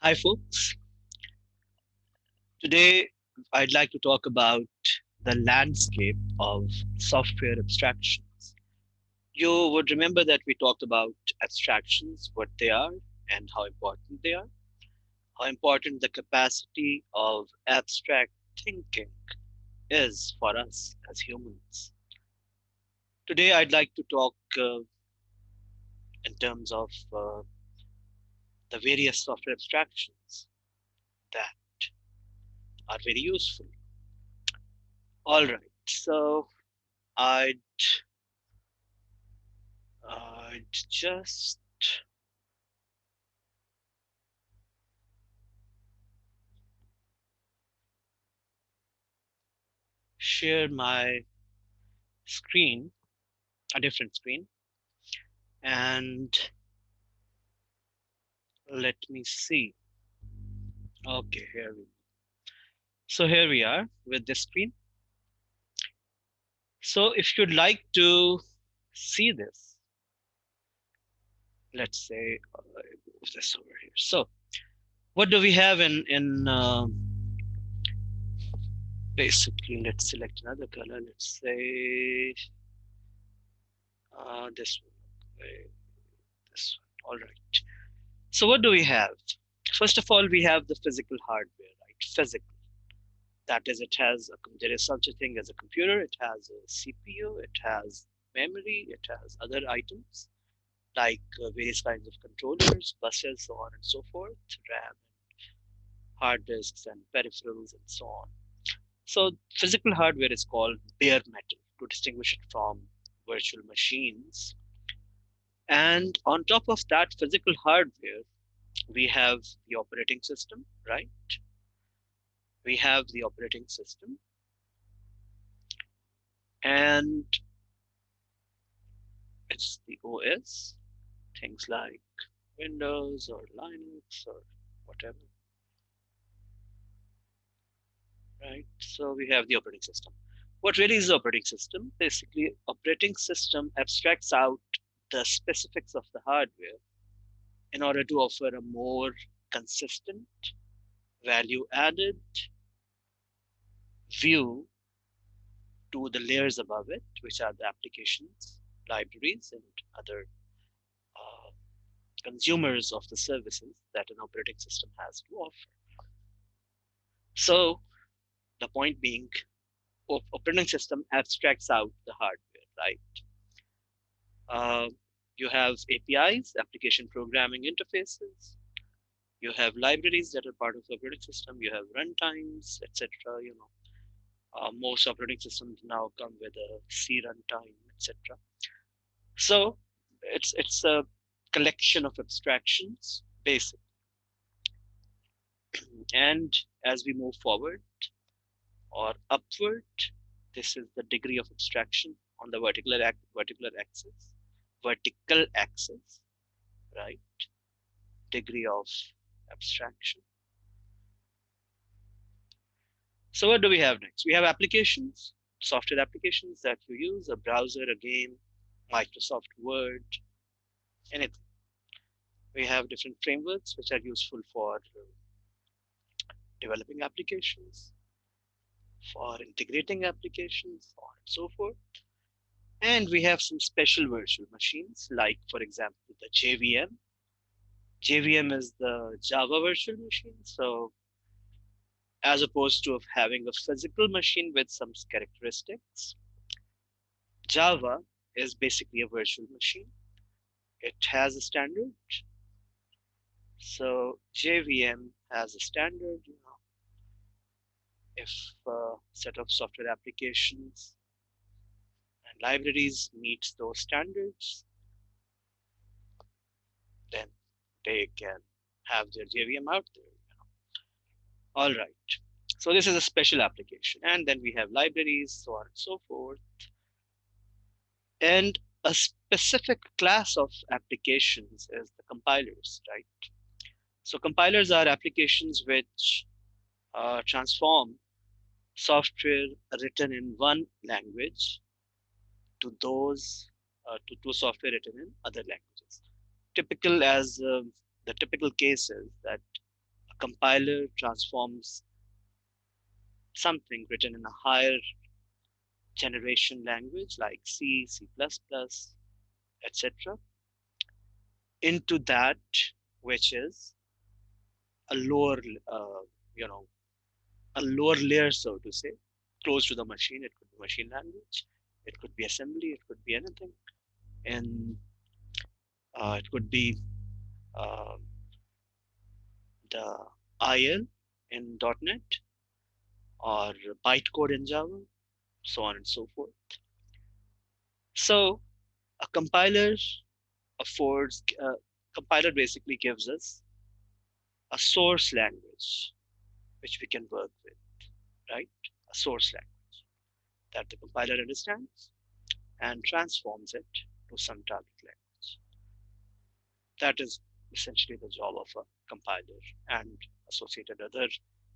Hi, folks. Today, I'd like to talk about the landscape of software abstractions. You would remember that we talked about abstractions, what they are, and how important they are, how important the capacity of abstract thinking is for us as humans. Today, I'd like to talk in terms of the various software abstractions that are very useful. All right, so I'd just share my screen, a different screen, and let me see. Okay, here we are with this screen. So if you'd like to see this, let's say move this over here. So what do we have in basically? Let's select another color. Let's say this one. Okay, this one. All right. So what do we have? First of all, we have the physical hardware, right? Physical. That is, there is such a thing as a computer. It has a CPU. It has memory. It has other items like various kinds of controllers, buses, so on and so forth, RAM, hard disks, and peripherals, and so on. So physical hardware is called bare metal to distinguish it from virtual machines. And on top of that physical hardware, we have the operating system, right? We have the operating system, and it's the OS, things like Windows or Linux or whatever, right? So we have the operating system. What really is the operating system? Basically, operating system abstracts out the specifics of the hardware in order to offer a more consistent, value added view to the layers above it, which are the applications, libraries, and other uh, consumers of the services that an operating system has to offer. So the point being, operating system abstracts out the hardware, right? Uh, you have APIs, application programming interfaces. You have libraries that are part of the operating system. You have runtimes, etc. Most operating systems now come with a C runtime, etc. So it's a collection of abstractions, basic. And as we move forward or upward, this is the degree of abstraction on the vertical axis, right? Degree of abstraction. So what do we have next? We have applications, software applications that you use, a browser, a game, Microsoft Word, anything. We have different frameworks which are useful for developing applications, for integrating applications, so on and so forth. And we have some special virtual machines, like, for example, the JVM. JVM is the Java virtual machine. So as opposed to having a physical machine with some characteristics, Java is basically a virtual machine. It has a standard. So JVM has a standard. If a set of software applications and libraries meets those standards, then they can have their JVM out there. All right. So this is a special application. And then we have libraries, so on and so forth. And a specific class of applications is the compilers, right? So compilers are applications which transform software written in one language to software written in other languages. Typical as The typical case is that compiler transforms something written in a higher generation language like C, C++, etc., into that which is a lower, uh, you know, a lower layer, so to say, close to the machine. It could be machine language, it could be assembly, it could be anything, and it could be uh, the IL in .NET or bytecode in Java, so on and so forth. So a affords, uh, compiler basically gives us a source language which we can work with, right? A source language that the compiler understands and transforms it to some target language. That is essentially the job of a compiler and associated other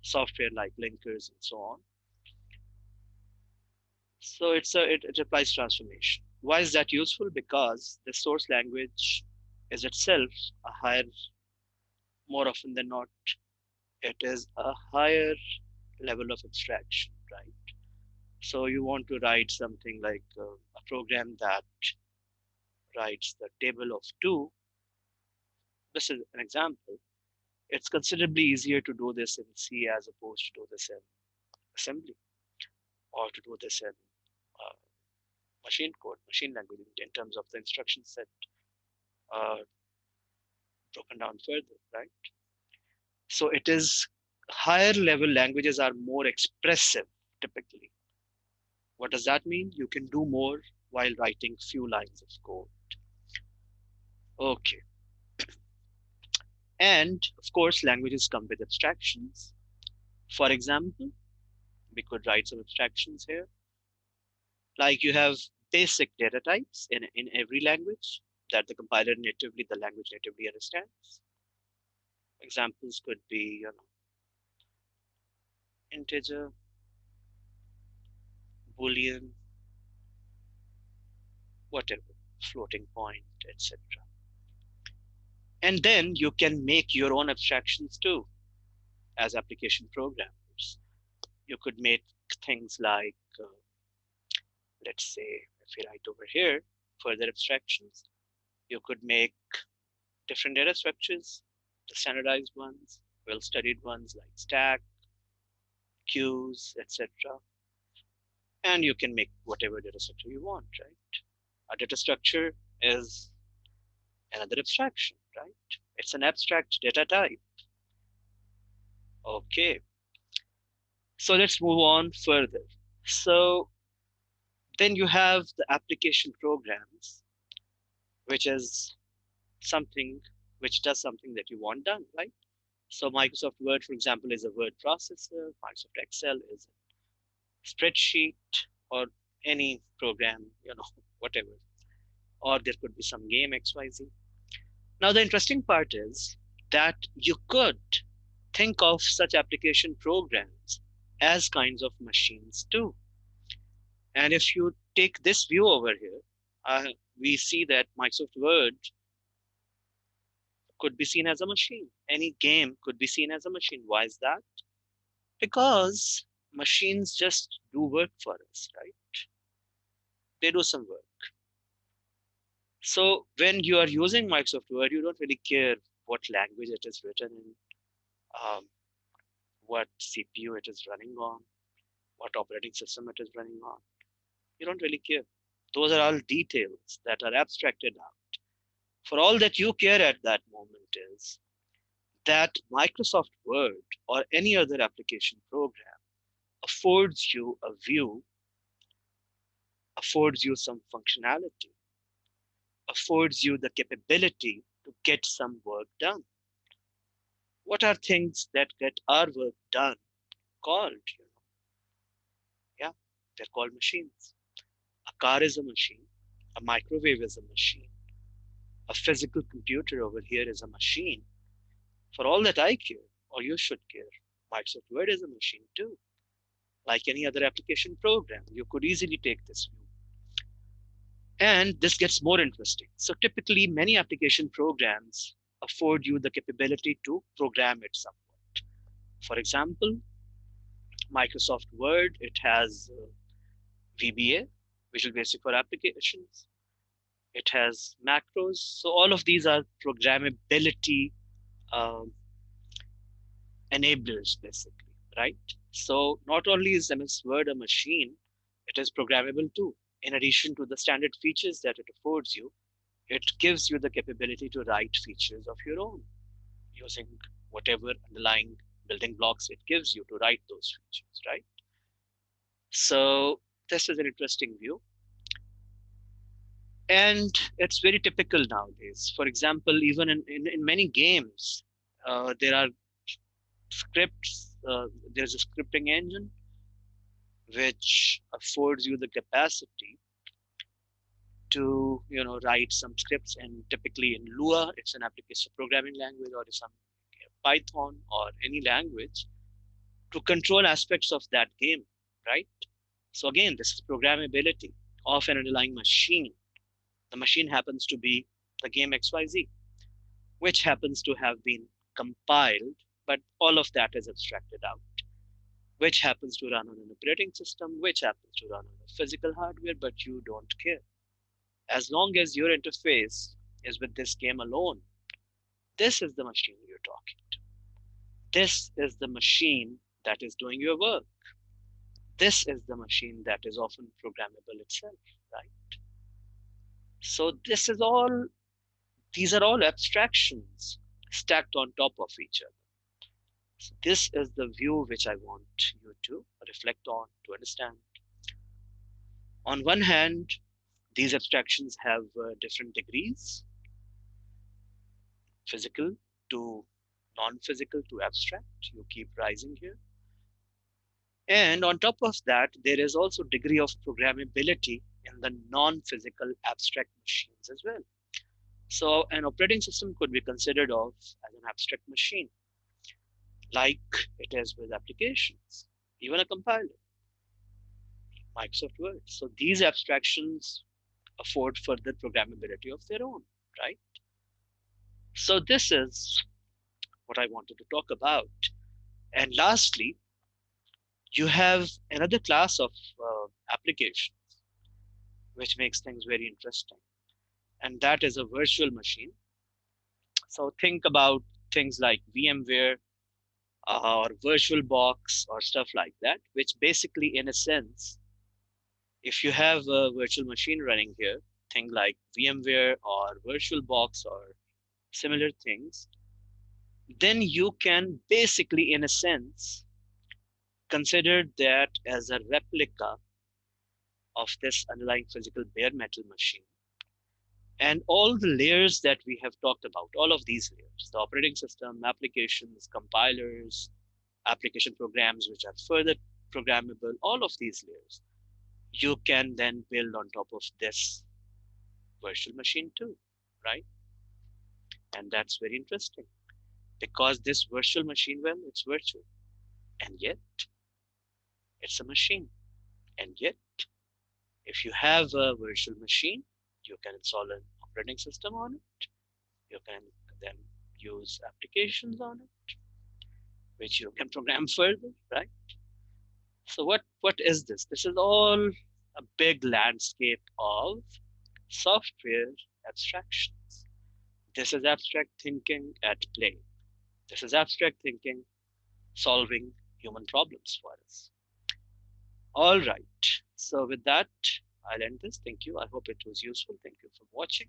software like linkers and so on. So it applies transformation. Why is that useful? Because the source language is itself a higher, more often than not, it is a higher level of abstraction, right? So you want to write something like a program that writes the table of two. This is an example. It's considerably easier to do this in C as opposed to do this in assembly or to do this in uh, machine code, machine language in terms of the instruction set uh, broken down further, right? So it is higher level languages are more expressive typically. What does that mean? You can do more while writing few lines of code. Okay. And of course, languages come with abstractions. For example, we could write some abstractions here. Like you have basic data types in every language that the language natively understands. Examples could be, integer, boolean, whatever, floating point, etc. And then you can make your own abstractions too as application programmers. You could make things like, let's say, if we write over here, further abstractions, you could make different data structures, the standardized ones, well-studied ones like stack, queues, etc. And you can make whatever data structure you want, right? A data structure is another abstraction, right? It's an abstract data type. Okay, so let's move on further. So then you have the application programs, which is something which does something that you want done, right? So Microsoft Word, for example, is a word processor. Microsoft Excel is a spreadsheet or any program, whatever. Or there could be some game XYZ. Now, the interesting part is that you could think of such application programs as kinds of machines too. And if you take this view over here, we see that Microsoft Word could be seen as a machine. Any game could be seen as a machine. Why is that? Because machines just do work for us, right? They do some work. So when you are using Microsoft Word, you don't really care what language it is written in, um, what CPU it is running on, what operating system it is running on. You don't really care. Those are all details that are abstracted out. For all that you care at that moment is that Microsoft Word or any other application program affords you a view, affords you some functionality, affords you the capability to get some work done. What are things that get our work done called? Yeah, they're called machines. A car is a machine. A microwave is a machine. A physical computer over here is a machine. For all that I care, or you should care, Microsoft Word is a machine too. Like any other application program, you could easily take this view. And this gets more interesting. So typically, many application programs afford you the capability to program it somewhat. For example, Microsoft Word, it has VBA, Visual Basic for Applications. It has macros. So all of these are programmability um, enablers, basically, right? So not only is MS Word a machine, it is programmable too. In addition to the standard features that it affords you, it gives you the capability to write features of your own using whatever underlying building blocks it gives you to write those features, right? So this is an interesting view. And it's very typical nowadays. For example, even in many games, there are scripts, there's a scripting engine which affords you the capacity to write some scripts, and typically in Lua it's an application programming language, or some Python or any language to control aspects of that game, right? So again, this is programmability of an underlying machine. The machine happens to be the game XYZ, which happens to have been compiled, but all of that is abstracted out, which happens to run on an operating system, which happens to run on a physical hardware, but you don't care. As long as your interface is with this game alone, this is the machine you're talking to. This is the machine that is doing your work. This is the machine that is often programmable itself, right? So these are all abstractions stacked on top of each other. So this is the view which I want you to reflect on, to understand. On one hand, these abstractions have different degrees, physical to non-physical to abstract. You keep rising here. And on top of that, there is also degree of programmability in the non-physical abstract machines as well. So an operating system could be considered of as an abstract machine, like it is with applications, even a compiler, Microsoft Word. So these abstractions afford further programmability of their own, right? So this is what I wanted to talk about. And lastly, you have another class of applications which makes things very interesting, and that is a virtual machine. So think about things like VMware or VirtualBox or stuff like that, which basically, in a sense, if you have a virtual machine running here, thing like VMware or VirtualBox or similar things, then you can basically, in a sense, consider that as a replica of this underlying physical bare metal machine. And all the layers that we have talked about, all of these layers, the operating system, applications, compilers, application programs which are further programmable, all of these layers, you can then build on top of this virtual machine too, right? And that's very interesting because this virtual machine, well, it's virtual, and yet it's a machine. And yet, if you have a virtual machine, you can install an operating system on it. You can then use applications on it, which you can program further, right? So what is this? This is all a big landscape of software abstractions. This is abstract thinking at play. This is abstract thinking solving human problems for us. All right. So with that, I'll end this. Thank you. I hope it was useful. Thank you for watching.